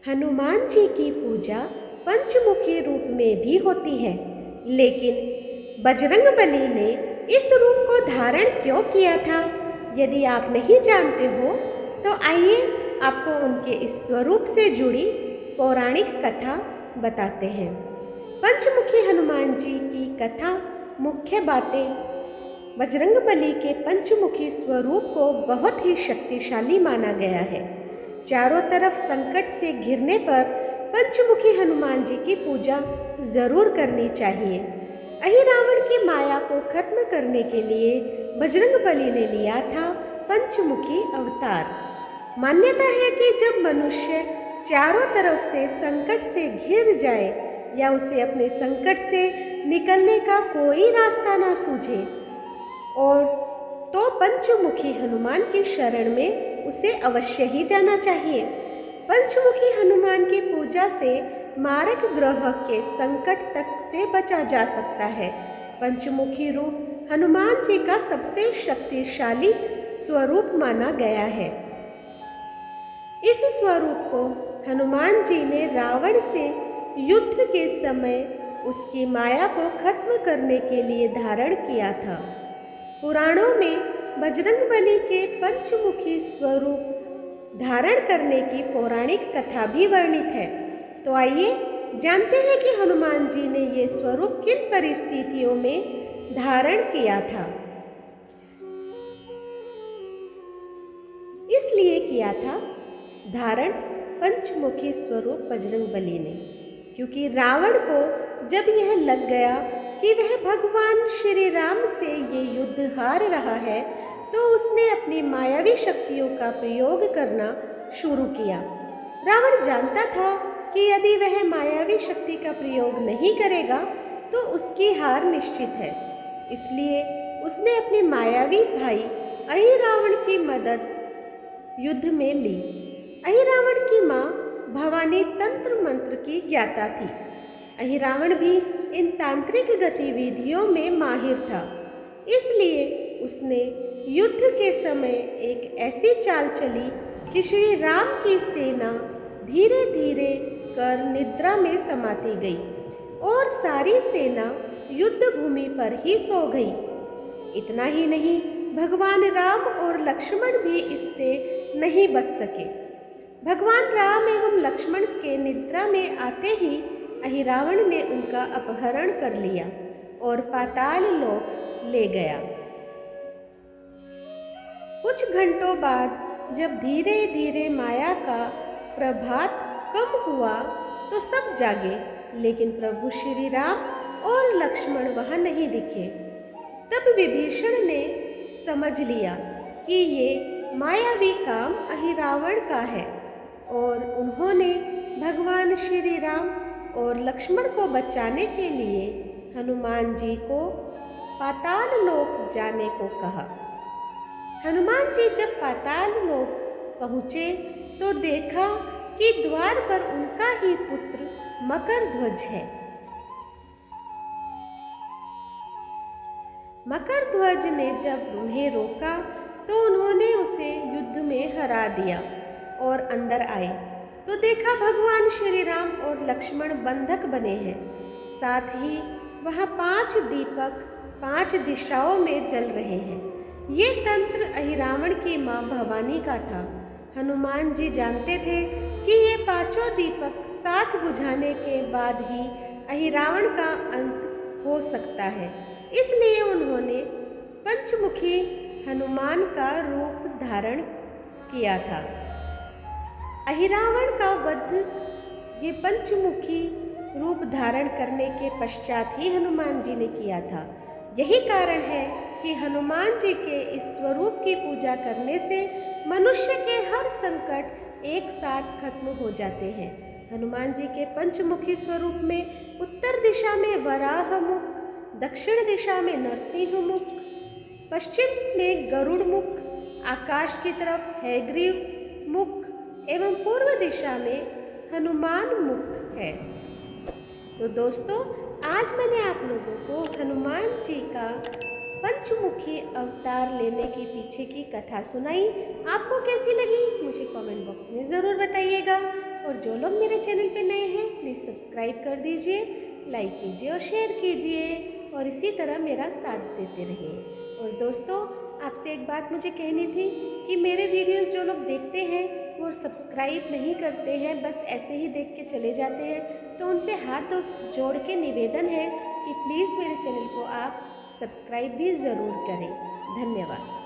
हनुमान जी की पूजा पंचमुखी रूप में भी होती है, लेकिन बजरंगबली ने इस रूप को धारण क्यों किया था, यदि आप नहीं जानते हो तो आइए आपको उनके इस स्वरूप से जुड़ी पौराणिक कथा बताते हैं। पंचमुखी हनुमान जी की कथा मुख्य बातें। बजरंगबली के पंचमुखी स्वरूप को बहुत ही शक्तिशाली माना गया है। चारों तरफ संकट से घिरने पर पंचमुखी हनुमान जी की पूजा जरूर करनी चाहिए। अहिरावण की माया को खत्म करने के लिए बजरंगबली ने लिया था पंचमुखी अवतार। मान्यता है कि जब मनुष्य चारों तरफ से संकट से घिर जाए या उसे अपने संकट से निकलने का कोई रास्ता ना सूझे और तो पंचमुखी हनुमान की शरण में उसे अवश्य ही जाना चाहिए। पंचमुखी हनुमान की पूजा से मारक ग्रह के संकट तक से बचा जा सकता है। पंचमुखी रूप हनुमान जी का सबसे शक्तिशाली स्वरूप माना गया है। इस स्वरूप को हनुमान जी ने रावण से युद्ध के समय उसकी माया को खत्म करने के लिए धारण किया था। पुराणों में बजरंगबली के पंचमुखी स्वरूप धारण करने की पौराणिक कथा भी वर्णित है। तो आइए जानते हैं कि हनुमान जी ने ये स्वरूप किन परिस्थितियों में धारण किया था। इसलिए किया था धारण पंचमुखी स्वरूप बजरंगबली ने, क्योंकि रावण को जब यह लग गया कि वह भगवान श्री राम से ये युद्ध हार रहा है, तो उसने अपनी मायावी शक्तियों का प्रयोग करना शुरू किया। रावण जानता था कि यदि वह मायावी शक्ति का प्रयोग नहीं करेगा तो उसकी हार निश्चित है। इसलिए उसने अपने मायावी भाई अहिरावण की मदद युद्ध में ली। अहिरावण की माँ भवानी तंत्र मंत्र की ज्ञाता थी। अहिरावण भी इन तांत्रिक गतिविधियों में माहिर था। इसलिए उसने युद्ध के समय एक ऐसी चाल चली कि श्री राम की सेना धीरे धीरे कर निद्रा में समाती गई और सारी सेना युद्ध भूमि पर ही सो गई। इतना ही नहीं, भगवान राम और लक्ष्मण भी इससे नहीं बच सके। भगवान राम एवं लक्ष्मण के निद्रा में आते ही अहिरावण ने उनका अपहरण कर लिया और पाताल लोक ले गया। कुछ घंटों बाद जब धीरे धीरे माया का प्रभात कम हुआ तो सब जागे, लेकिन प्रभु श्री राम और लक्ष्मण वहां नहीं दिखे। तब विभीषण ने समझ लिया कि ये मायावी काम अहिरावण का है और उन्होंने भगवान श्री राम और लक्ष्मण को बचाने के लिए हनुमान जी को पाताल लोक जाने को कहा। हनुमान जी जब पाताल लोक पहुँचे तो देखा कि द्वार पर उनका ही पुत्र मकरध्वज है। मकरध्वज ने जब उन्हें रोका तो उन्होंने उसे युद्ध में हरा दिया और अंदर आए तो देखा भगवान श्री राम और लक्ष्मण बंधक बने हैं। साथ ही वहाँ 5 दीपक 5 दिशाओं में जल रहे हैं। ये तंत्र अहिरावण की माँ भवानी का था। हनुमान जी जानते थे कि ये 5 दीपक साथ बुझाने के बाद ही अहिरावण का अंत हो सकता है। इसलिए उन्होंने पंचमुखी हनुमान का रूप धारण किया था। अहिरावण का वध ये पंचमुखी रूप धारण करने के पश्चात ही हनुमान जी ने किया था। यही कारण है कि हनुमान जी के इस स्वरूप की पूजा करने से मनुष्य के हर संकट एक साथ खत्म हो जाते हैं। हनुमान जी के पंचमुखी स्वरूप में उत्तर दिशा में वराह मुख, दक्षिण दिशा में नरसिंह मुख, पश्चिम में गरुड़ मुख, आकाश की तरफ हैग्रीव मुख एवं पूर्व दिशा में हनुमान मुख है। तो दोस्तों, आज मैंने आप लोगों को हनुमान जी का पंचमुखी अवतार लेने के पीछे की कथा सुनाई। आपको कैसी लगी मुझे कमेंट बॉक्स बॉक्स में ज़रूर बताइएगा। और जो लोग मेरे चैनल पे नए हैं प्लीज़ सब्सक्राइब कर दीजिए, लाइक कीजिए और शेयर कीजिए और इसी तरह मेरा साथ देते रहिए। और दोस्तों, आपसे एक बात मुझे कहनी थी कि मेरे वीडियोस जो लोग देखते हैं वो सब्सक्राइब नहीं करते हैं, बस ऐसे ही देख के चले जाते हैं, तो उनसे हाथ जोड़ के निवेदन है कि प्लीज़ मेरे चैनल को आप सब्सक्राइब भी ज़रूर करें। धन्यवाद।